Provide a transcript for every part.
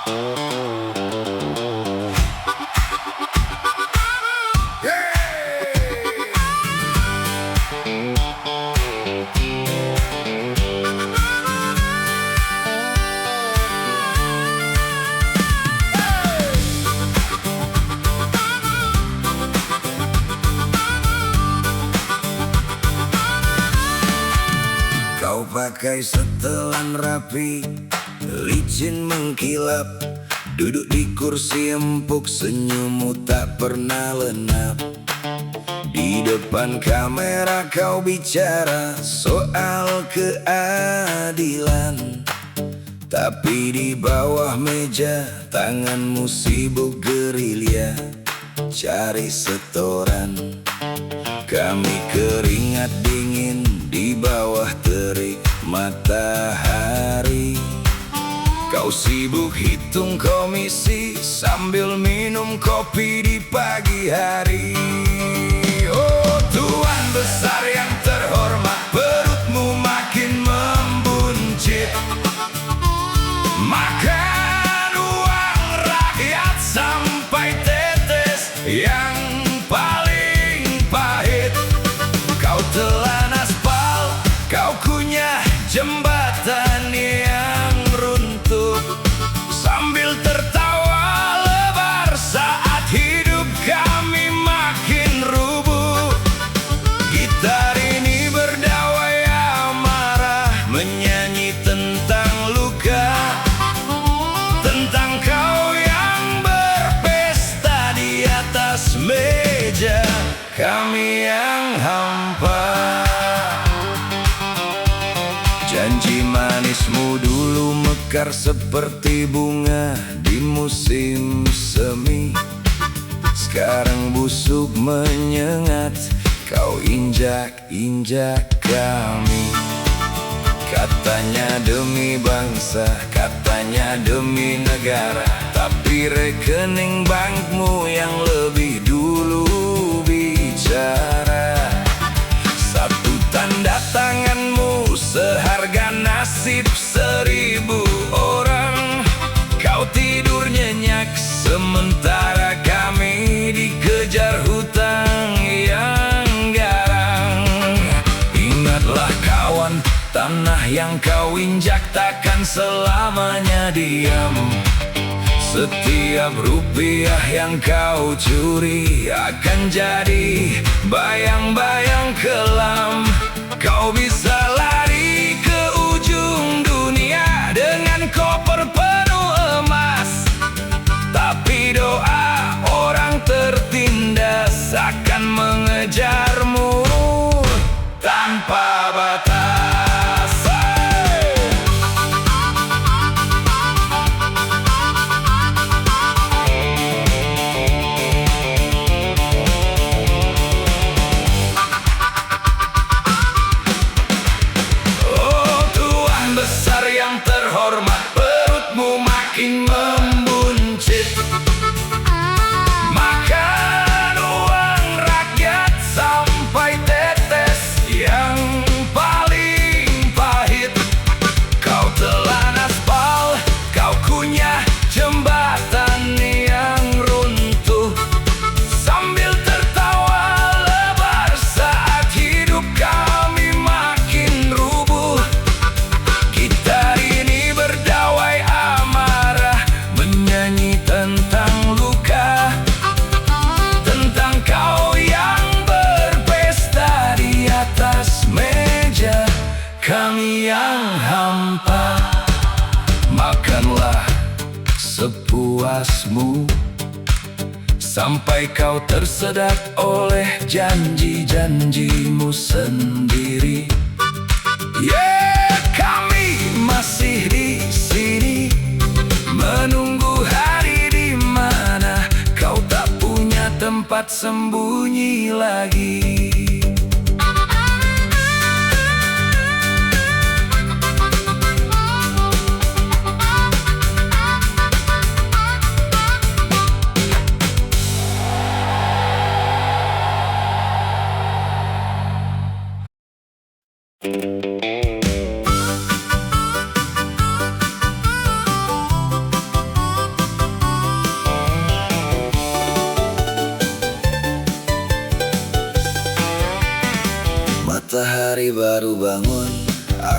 Kau pakai setelan rapi, licin mengkilap, duduk di kursi empuk, senyummu tak pernah lenap. Di depan kamera kau bicara soal keadilan, tapi di bawah meja tanganmu sibuk gerilya cari setoran. Kami keringat dingin di bawah terik matahari. Kau sibuk hitung komisi sambil minum kopi di pagi hari. Oh Tuan besar yang terhormat, perutmu makin membuncit. Makan uang rakyat sampai tetes yang paling pahit. Kau telan aspal, kau kunyah jembatan yang runtuh, sambil tertawa lebar saat hidup kami makin rubuh. Gitar ini berdawai amarah, menyanyi tentang luka, tentang kau yang berpesta di atas meja, kami yang hampa. Janji manismu dulu mekar seperti bunga di musim semi. Sekarang busuk menyengat, kau injak-injak kami. Katanya demi bangsa, katanya demi negara, tapi rekening bankmu yang lebih dulu bicara. Satu tanda tanganmu seharga nasib 1000 orang. Kau tidur nyenyak sementara kami dikejar hutang yang garang. Ingatlah kawan, tanah yang kau injak takkan selamanya diam. Setiap rupiah yang kau curi akan jadi bayang-bayang kelam. Kau bisa lari ke ujung dunia dengan koper penuh emas, tapi doa orang tertindas akan mengejarmu tanpa batas. Terhormat, perutmu makin membuncit. Makan uang rakyat sampai tetes yang paling pahit. Kau telan aspal, kau kunyah jembatan yang runtuh, sambil tertawa lebar saat hidup kami makin rubuh. Gitar ini berdawai amarah, menyanyi tentang luka, tentang kau yang berpesta di atas meja, kami yang hampa. Makanlah sepuasmu sampai kau tersedak oleh janji-janjimu sendiri. Kami masih di sini menunggu hari di mana kau tak punya tempat sembunyi lagi.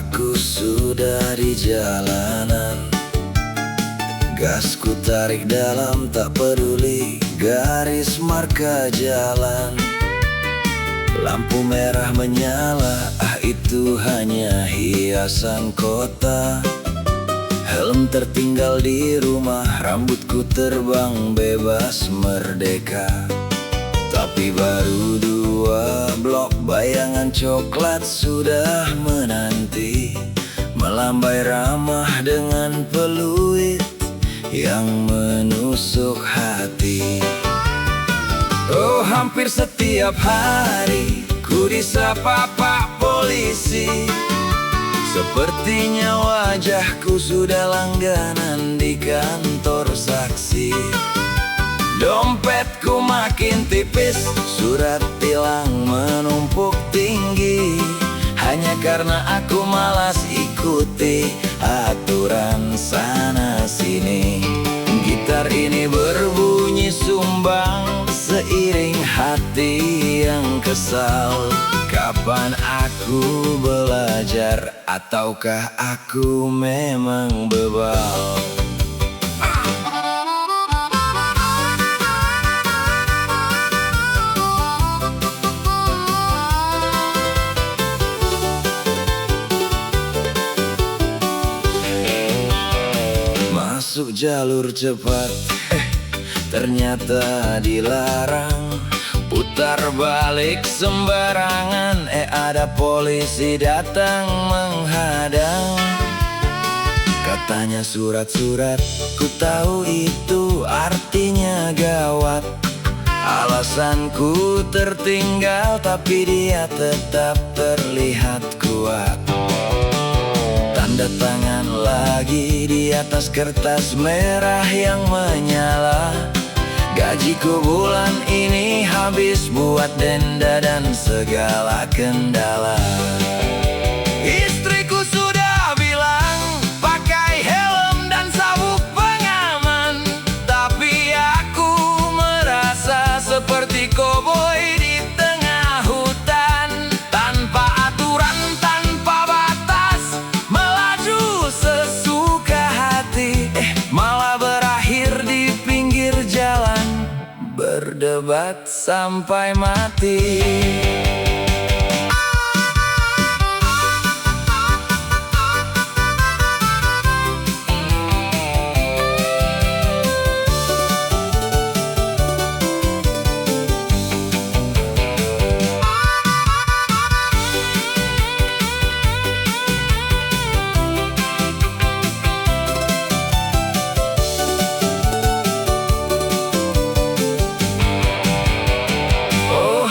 Aku sudah di jalanan, gas ku tarik dalam, tak peduli garis marka jalan. Lampu merah menyala, itu hanya hiasan kota. Helm tertinggal di rumah, rambutku terbang bebas merdeka. Tapi baru 2 blok, bayangan coklat sudah menanti, melambai ramah dengan peluit yang menusuk hati. Oh, hampir setiap hari ku disapa Pak Polisi. Sepertinya wajahku sudah langganan di kantor saksi. Dompetku makin tipis, surat tilang menumpuk tinggi. Hanya karena aku malas ikuti aturan sana sini. Gitar ini berbunyi sumbang seiring hati yang kesal. Kapan aku belajar, ataukah aku memang bebal? Masuk jalur cepat, ternyata dilarang. Putar balik sembarangan, ada polisi datang menghadang. Katanya surat-surat, ku tahu itu artinya gawat. Alasanku tertinggal, tapi dia tetap terlihat kuat. Tanda tangan lagi di atas kertas merah yang menyala. Gajiku bulan ini habis buat denda dan segala kendala. Istriku sudah bilang pakai helm dan sabuk pengaman, tapi aku merasa seperti koboi di tengah hutan. Tanpa aturan, tanpa batas, melaju sesuka hati, malah berakhir di pinggir jalan, berdebat sampai mati.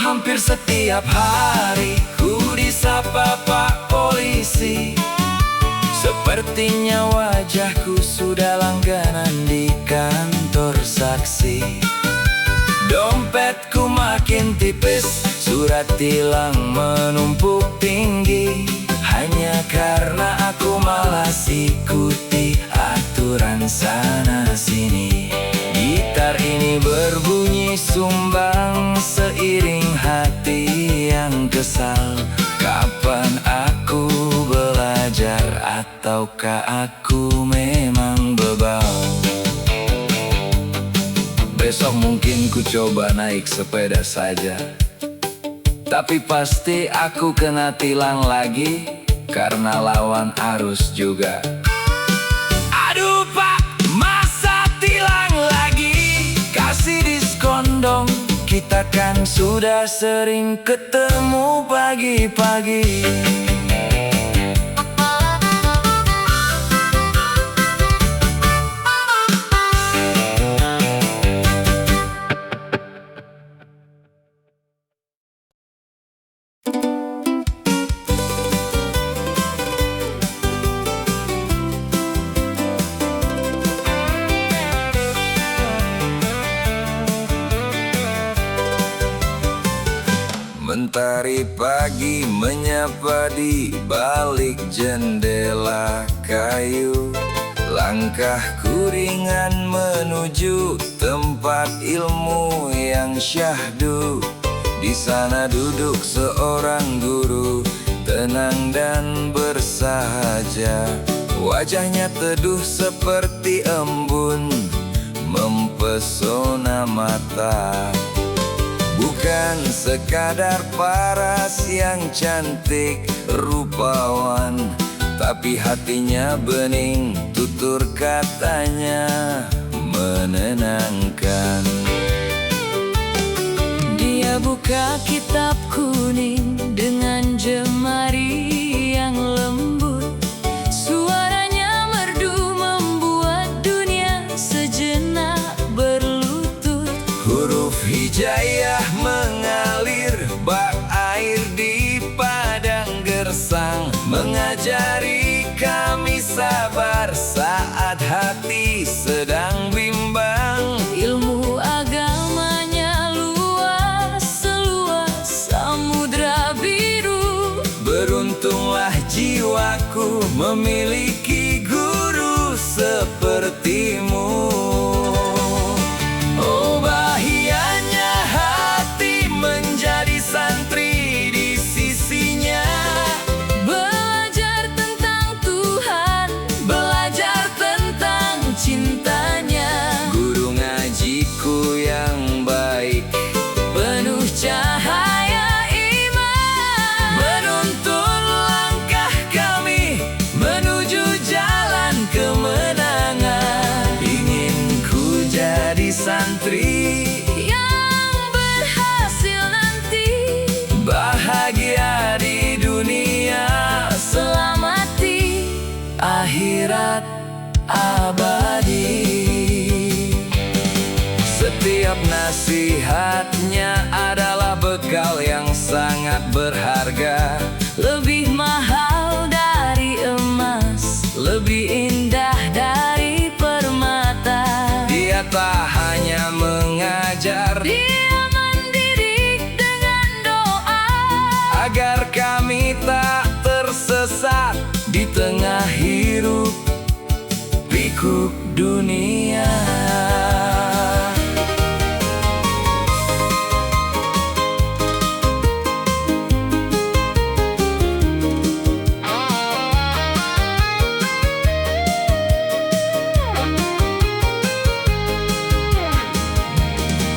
Hampir setiap hari ku disapa Pak Polisi. Sepertinya wajahku sudah langganan di kantor saksi. Dompetku makin tipis, surat tilang menumpuk tinggi. Hanya karena aku malas ikuti aturan sana sini. Gitar ini berbunyi sumbang seiring hati yang kesal. Kapan aku belajar, ataukah aku memang bebal? Besok mungkin ku coba naik sepeda saja, tapi pasti aku kena tilang lagi, karena lawan arus juga. Aduh Pak, masa tilang lagi? Kasih diskon dong, kita kan sudah sering ketemu pagi-pagi. Mentari pagi menyapa di balik jendela kayu. Langkahku ringan menuju tempat ilmu yang syahdu. Di sana duduk seorang guru, tenang dan bersahaja. Wajahnya teduh seperti embun, mempesona mata. Bukan sekadar paras yang cantik rupawan, tapi hatinya bening, tutur katanya menenangkan. Dia buka kitab kuning dengan jemari yang lembut. Suaranya merdu membuat dunia sejenak berlutut. Huruf hijaiyah mengalir bak air di padang gersang, mengajari kami sabar saat hati sedang bimbang. Ilmu agamanya luas seluas samudra biru. Beruntunglah jiwaku memiliki guru sepertimu. Oh, bahagianya hati menjadi santri di sisinya. Belajar tentang Tuhan, belajar tentang cintanya. Guru ngajiku yang baik, Penuh cahaya iman, menuntun langkah kami menuju jalan kemenangan. Ingin ku jadi santri yang berhasil nanti, bahagia di dunia, selamat di akhirat abadi. Setiap nasihatnya adalah bekal yang sangat berharga. lebih mahal dari emas, lebih indah dari permata. Dia tak hanya mengajar Dia mendidik dengan doa, agar kami tak tersesat di tengah hiruk pikuk dunia.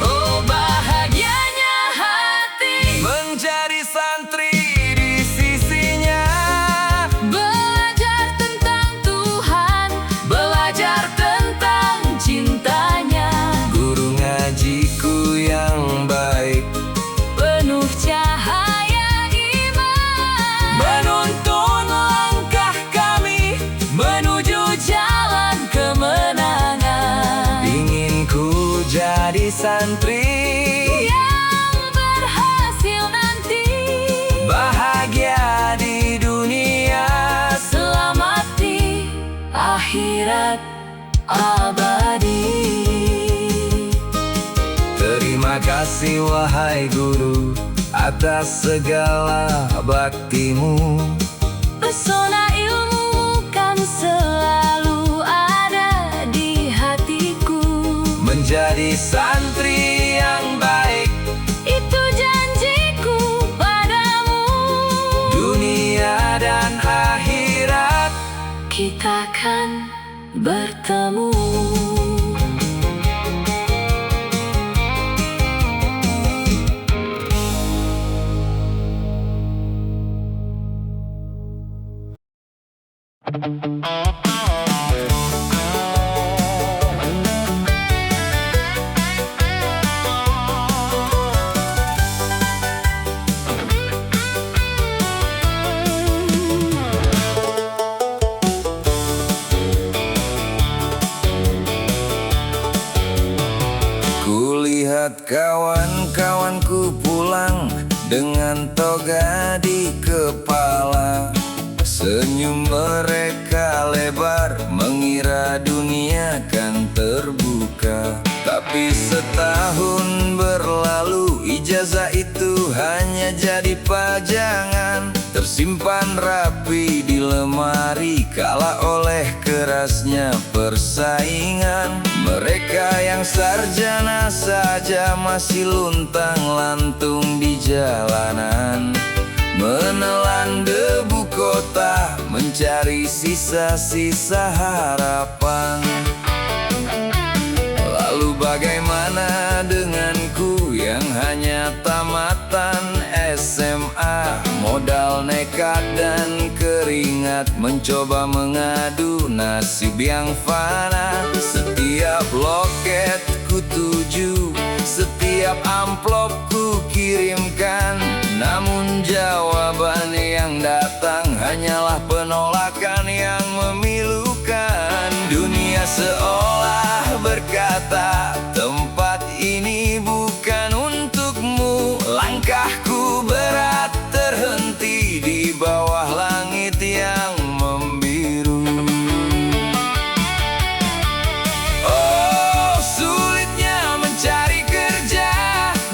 oh bahagianya hati. Menjadi santri di sisinya. Belajar tentang Tuhan, belajar tentang cintanya. Guru ngajiku yang baik, Penuh cahaya iman, menuntun langkah kami menuju jalan kemenangan. ingin ku jadi santri Yang berhasil nanti, bahagia di dunia, selamat di akhirat abadi. terima kasih wahai guru atas segala baktimu. Pesona ilmu kan selalu ada di hatiku. Menjadi santri yang baik, Itu janjiku padamu. dunia dan akhirat. Kita kan bertemu. Kulihat kawan-kawanku pulang dengan toga di kepala. Senyum mereka lebar, mengira dunia kan terbuka. Tapi setahun berlalu, ijazah itu hanya jadi pajangan, tersimpan rapi di lemari kala oleh kerasnya persaingan. Mereka yang sarjana saja masih luntang-lantung di jalanan, menelan debu kota, mencari sisa-sisa harapan. Lalu bagaimana denganku yang hanya tamatan SMA, modal nekat dan keringat, mencoba mengadu nasib yang fana. Setiap loket ku tuju, setiap amplop ku kirimkan, namun jawaban yang datang hanyalah penolakan yang memilukan. Dunia seolah berkata, tempat ini bukan untukmu. Langkahku berat terhenti di bawah langit yang membiru. Oh, sulitnya mencari kerja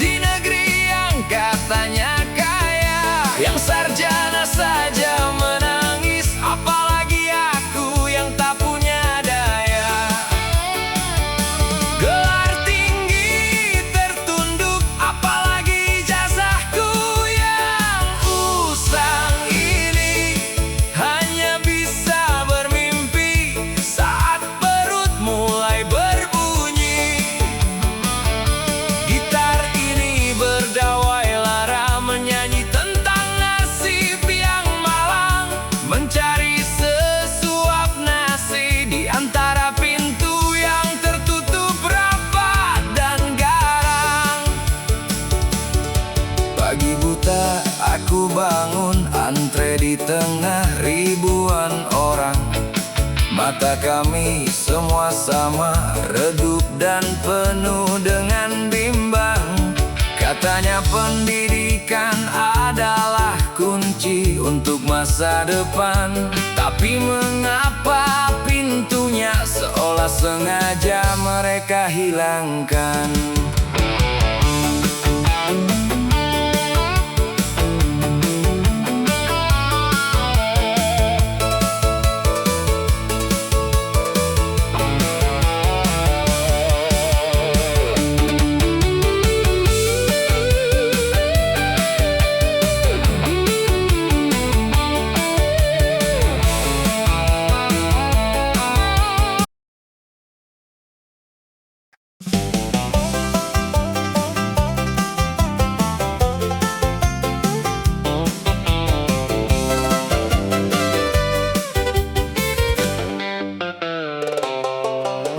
di negeri yang katanya kaya, yang sarjana saja menangis, apalagi aku yang tak punya daya. Gelar tinggi tertunduk, apalagi ijazahku yang usang ini. Hanya bisa bermimpi saat perut mulai berbunyi. Gitar ini berdawai lara, menyanyi tentang nasib yang malang, mencari sesuap nasi di antara pintu yang tertutup rapat dan garang. Pagi buta aku bangun, antre di tengah ribuan orang. Mata kami semua sama, redup dan penuh dengan bimbang. Katanya pendidikan adalah kunci untuk masa depan, tapi mengapa pintunya seolah sengaja mereka hilangkan?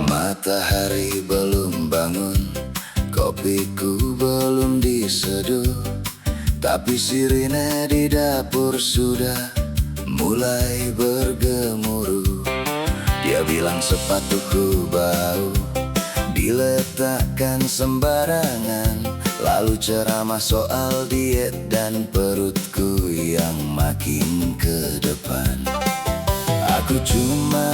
Matahari belum bangun, kopiku belum diseduh, tapi sirine di dapur sudah mulai bergemuruh. Dia bilang sepatuku bau, diletakkan sembarangan, lalu ceramah soal diet dan perutku yang makin ke depan. Aku cuma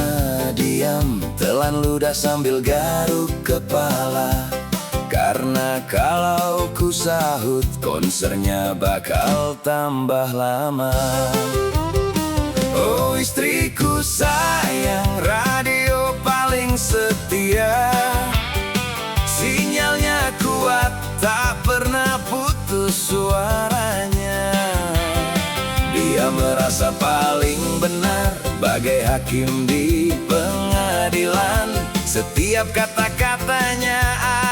diam, telan ludah sambil garuk kepala, karena kalau ku sahut konsernya bakal tambah lama. Oh istriku sayang, radio paling setia, sinyalnya kuat, tak pernah putus suaranya. Dia merasa paling benar, bagai hakim di pengadilan. Setiap kata-katanya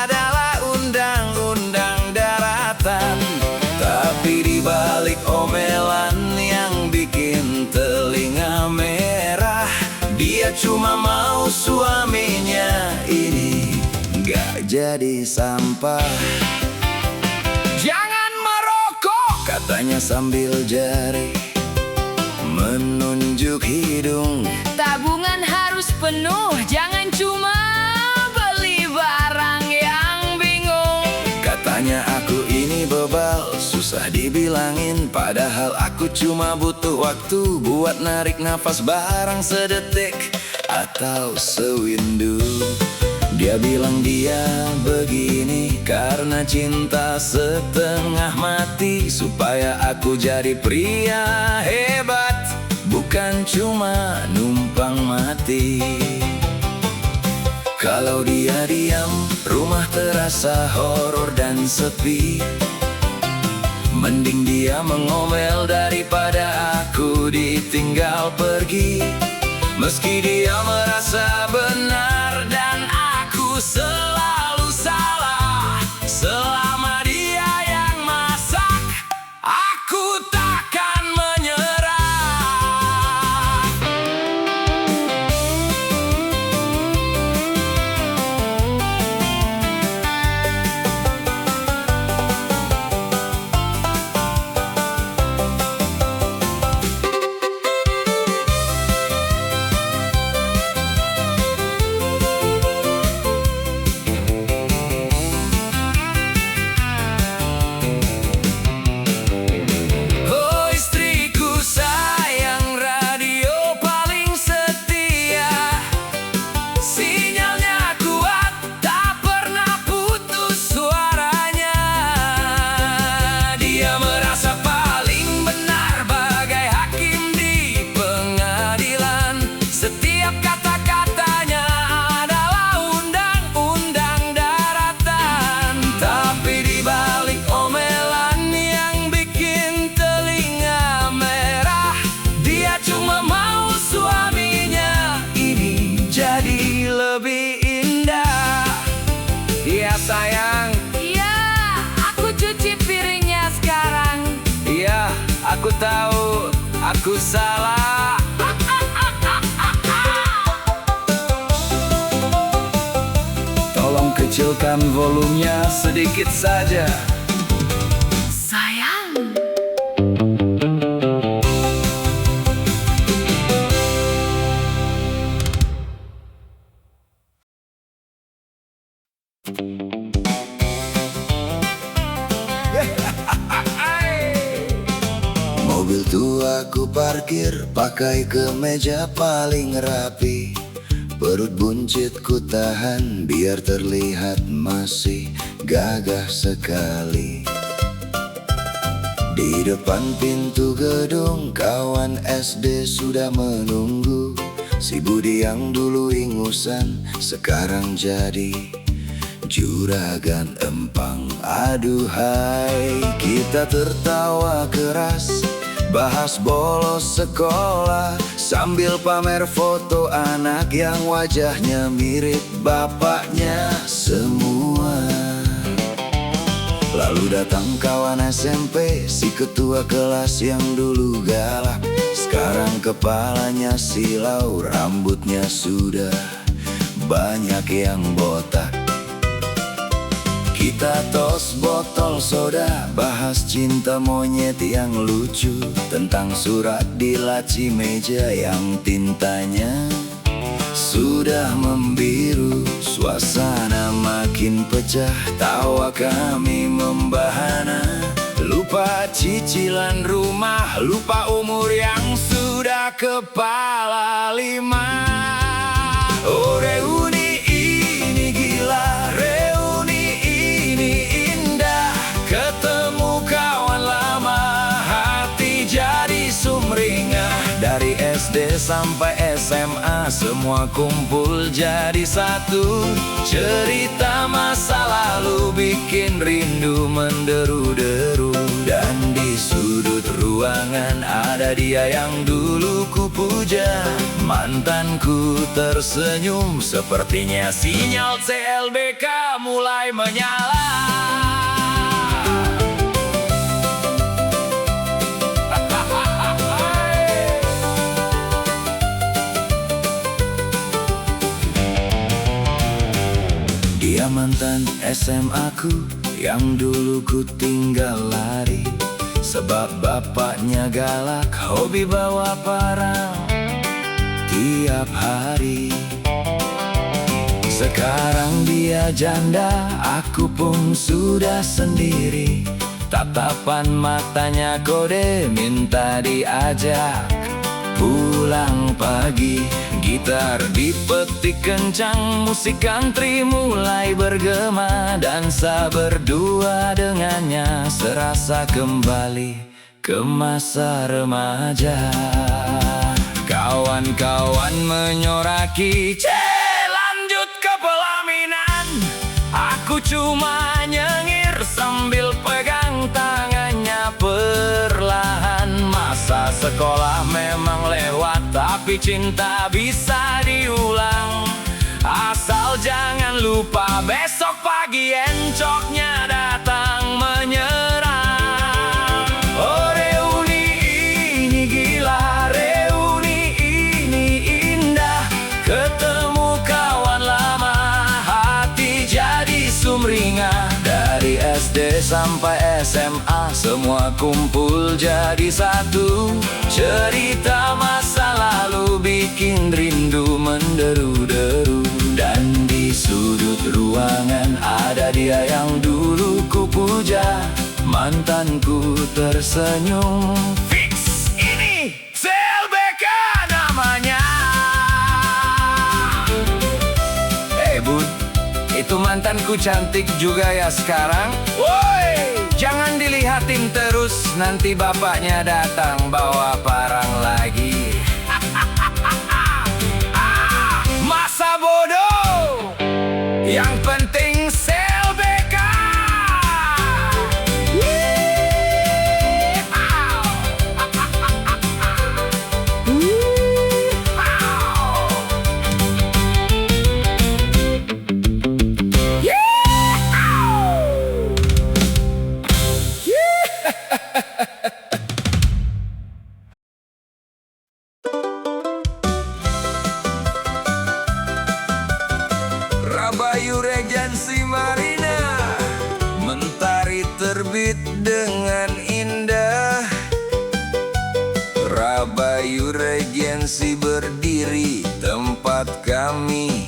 adalah undang-undang daratan, tapi di balik omelan yang bikin telinga merah, dia cuma mau suaminya ini gak jadi sampah. Jangan merokok, katanya sambil jari menunjuk hidung. Tabungan harus penuh, jangan cuma beli barang yang bingung. Katanya aku ini bebal, susah dibilangin, padahal aku cuma butuh waktu buat narik nafas barang sedetik atau sewindu. Dia bilang dia begini karena cinta setengah mati, supaya aku jadi pria hebat, bukan cuma numpang mati. Kalau dia diam, rumah terasa horor dan sepi. Mending dia mengomel daripada aku ditinggal pergi. Meski dia merasa benar dan aku selalu salah, selama dia yang masak, aku takkan menyerah. Lebih indah, ya sayang. Iya, aku cuci piringnya sekarang. Iya, aku tahu, aku salah. Tolong kecilkan volumenya sedikit saja. Sayang. Mobil tua ku parkir, pakai kemeja paling rapi. Perut buncit ku tahan, biar terlihat masih gagah sekali. Di depan pintu gedung, kawan SD sudah menunggu. Si Budi yang dulu ingusan, sekarang jadi juragan empang. Aduhai, kita tertawa keras, bahas bolos sekolah, sambil pamer foto anak yang wajahnya mirip bapaknya semua. Lalu datang kawan SMP, si ketua kelas yang dulu galak, sekarang kepalanya silau, rambutnya sudah banyak yang botak. Kita tos botol soda, bahas cinta monyet yang lucu, tentang surat di laci meja yang tintanya sudah membiru. Suasana makin pecah, tawa kami membahana. Lupa cicilan rumah, lupa umur yang sudah kepala 5. Oh, reuni ini gila, reuni ini indah. Ketemu kawan lama, hati jadi sumringah. Dari SD sampai SMA, semua kumpul jadi satu. Cerita masa lalu bikin rindu menderu-deru. Dan di sudut ruangan ada dia yang dulu kupuja, mantanku tersenyum, sepertinya sinyal CLBK mulai menyala. Dia mantan SMA ku yang dulu ku tinggal lari, sebab bapaknya galak, hobi bawa parang tiap hari. Sekarang dia janda, aku pun sudah sendiri. Tatapan matanya kode, minta diajak pulang pagi. Gitar dipetik kencang, musik country mulai bergema. Dansa berdua dengannya, serasa kembali ke masa remaja. Kawan-kawan menyoraki, lanjut ke pelaminan. Aku cuma nyengir sambil pegang tangannya. Hari cinta bisa diulang, asal jangan lupa besok pagi encoknya datang menyerang. Oh reuni ini gila, reuni ini indah. Ketemu kawan lama, hati jadi sumringah. Dari SD sampai SMA, semua kumpul jadi satu. Cerita masa lalu bikin rindu menderu-deru. Dan di sudut ruangan ada dia yang dulu ku puja, mantanku tersenyum. Fix ini CLBK namanya. Bud, itu mantanku cantik juga ya sekarang. Woi, jangan dilihatin terus, nanti bapaknya datang bawa parang lagi. Masa bodoh, yang penting CLBK. Rabayu Regency Marina, mentari terbit dengan indah. Rabayu Regency berdiri tempat kami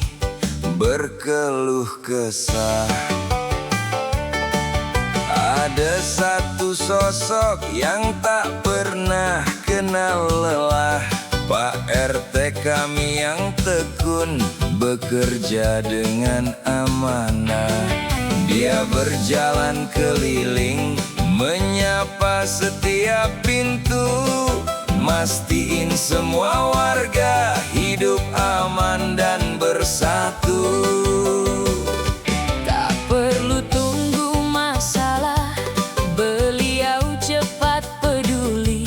berkeluh kesah. Ada satu sosok yang tak pernah kenal lelah, Pak RT kami yang tekun bekerja dengan amanah. Dia berjalan keliling menyapa setiap pintu, mastiin semua warga hidup aman dan bersatu. Tak perlu tunggu masalah, beliau cepat peduli.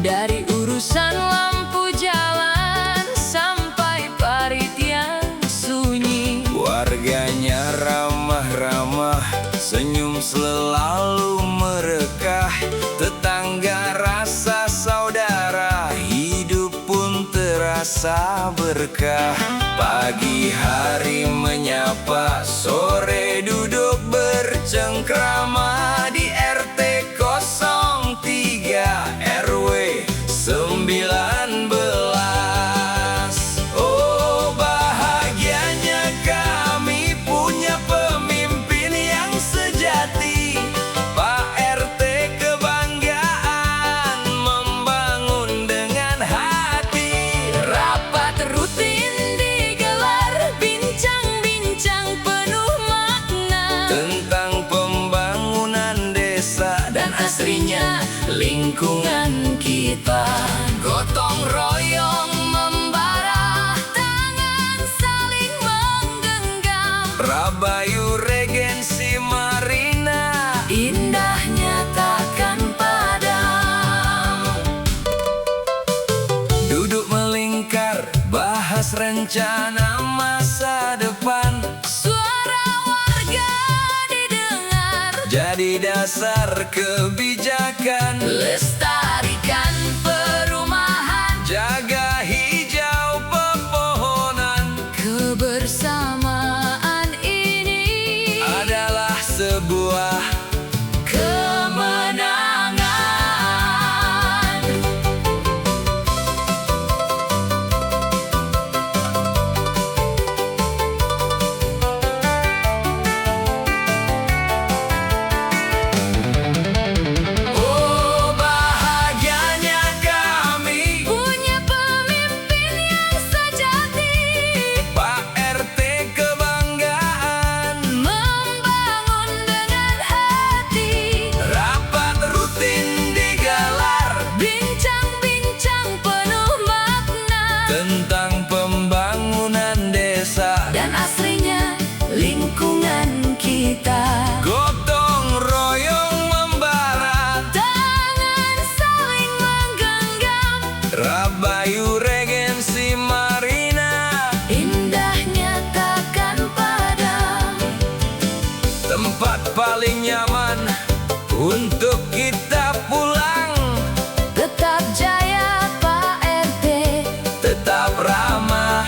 Dari urusan lampu jalan sampai parit yang sunyi. Warganya ramah-ramah, senyum selalu merekah. Tetangga rasa saudara, hidup pun terasa berkah. Pagi hari menyapa, sore duduk bercengkrama di RT 03 RW 19. Oh bahagianya kami punya pemimpin yang sejati. Pak RT kebanggaan membangun dengan hati. Rapat rutin digelar, bincang-bincang penuh makna Tentang pembangunan desa dan asrinya lingkungan kita. gotong royong membara, tangan saling menggenggam. Rabayu Regency Marina, Indahnya takkan padam. duduk melingkar, bahas rencana masa depan. Suara warga didengar, Jadi dasar kebijakan, lestarikan perumahan. jaga hijau pepohonan. Kebersamaan ini Adalah sebuah kemenangan. Oh bahagianya kami Punya pemimpin yang sejati. Pak RT tetap ramah.